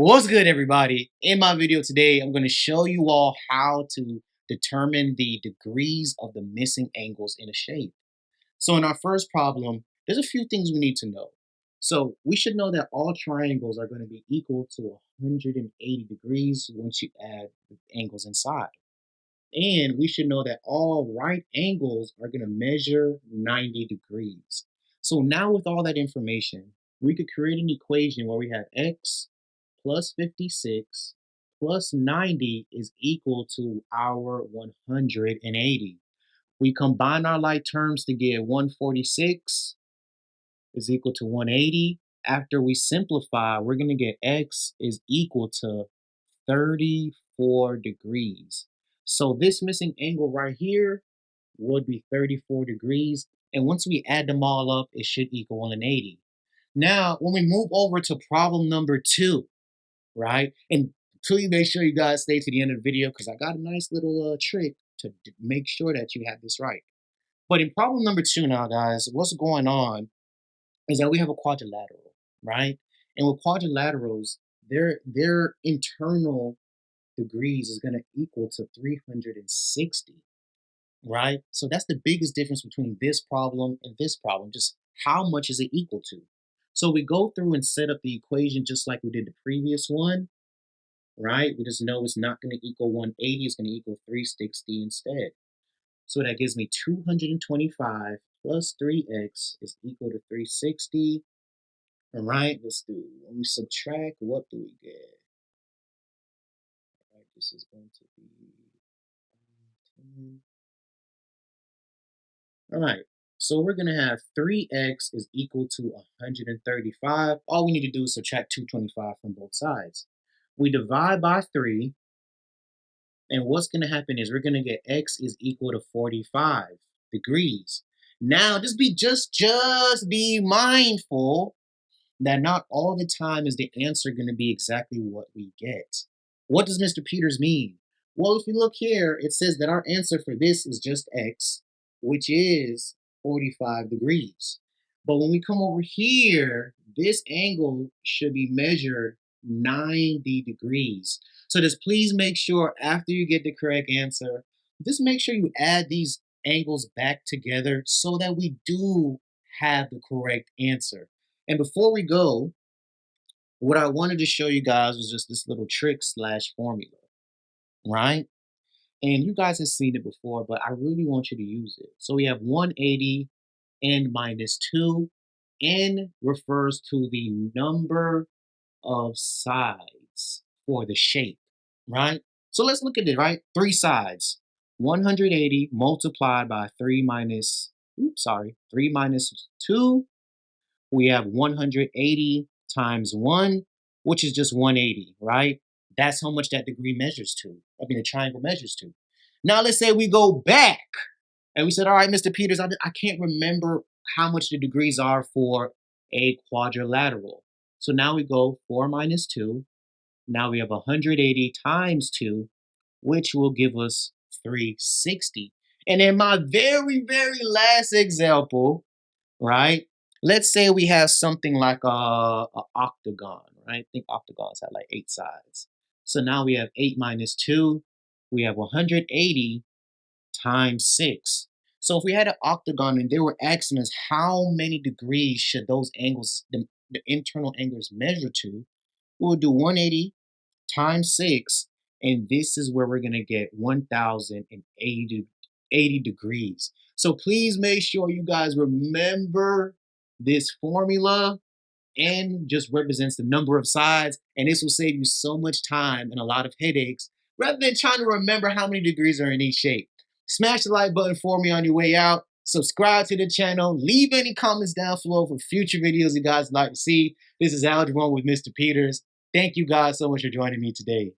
What's good, everybody? In my video today, I'm going to show you all how to determine the degrees of the missing angles in a shape. So in our first problem, there's a few things we need to know. So we should know that all triangles are going to be equal to 180 degrees once you add the angles inside. And we should know that all right angles are going to measure 90 degrees. So now with all that information, we could create an equation where we have x plus 56 plus 90 is equal to our 180. We combine our like terms to get 146 is equal to 180. After we simplify, we're going to get x is equal to 34 degrees. So this missing angle right here would be 34 degrees. And once we add them all up, it should equal 180. Now, when we move over to problem number 2, right? And please make sure you guys stay to the end of the video because I got a nice little trick to make sure that you have this right. But in problem number 2 now, guys, what's going on is that we have a quadrilateral, right? And with quadrilaterals, their internal degrees is going to equal to 360, right? So that's the biggest difference between this problem and this problem, just how much is it equal to? So we go through and set up the equation just like we did the previous one, right? We just know it's not going to equal 180, it's going to equal 360 instead. So that gives me 225 plus 3x is equal to 360. All right, let's do, when we subtract, what do we get? All right, this is going to be 10. All right, so we're going to have 3x is equal to 135. All we need to do is subtract 225 from both sides. We divide by 3, and what's going to happen is we're going to get x is equal to 45 degrees. Now, just be mindful that not all the time is the answer going to be exactly what we get. What does Mr. Peters mean? Well, if you look here, it says that our answer for this is just x, which is 45 degrees. But when we come over here, this angle should be measured 90 degrees. So just please make sure after you get the correct answer, just make sure you add these angles back together so that we do have the correct answer. And before we go, what I wanted to show you guys was just this little trick slash formula, right? And you guys have seen it before, but I really want you to use it. So we have 180 n minus 2. N refers to the number of sides for the shape, right? So let's look at it, right? 3 sides. 180 multiplied by 3 minus 2. We have 180 times 1, which is just 180, right? That's how much that degree measures to. I mean, the triangle measures to. Now, let's say we go back and we said, all right, Mr. Peters, I can't remember how much the degrees are for a quadrilateral. So now we go 4 minus 2. Now we have 180 times 2, which will give us 360. And in my very, very last example, right? Let's say we have something like a octagon, right? I think octagons have like 8 sides. So now we have 8 minus 2. We have 180 times 6. So if we had an octagon and they were asking us how many degrees should those angles, the internal angles measure to, we'll do 180 times 6, and this is where we're going to get 1080 degrees. So please make sure you guys remember this formula. N just represents the number of sides, and this will save you so much time and a lot of headaches rather than trying to remember how many degrees are in each shape. Smash the like button for me on your way out. Subscribe to the channel. Leave any comments down below for future videos you guys like to see. This is Algebra-1 with Mr. Peters. Thank you guys so much for joining me today.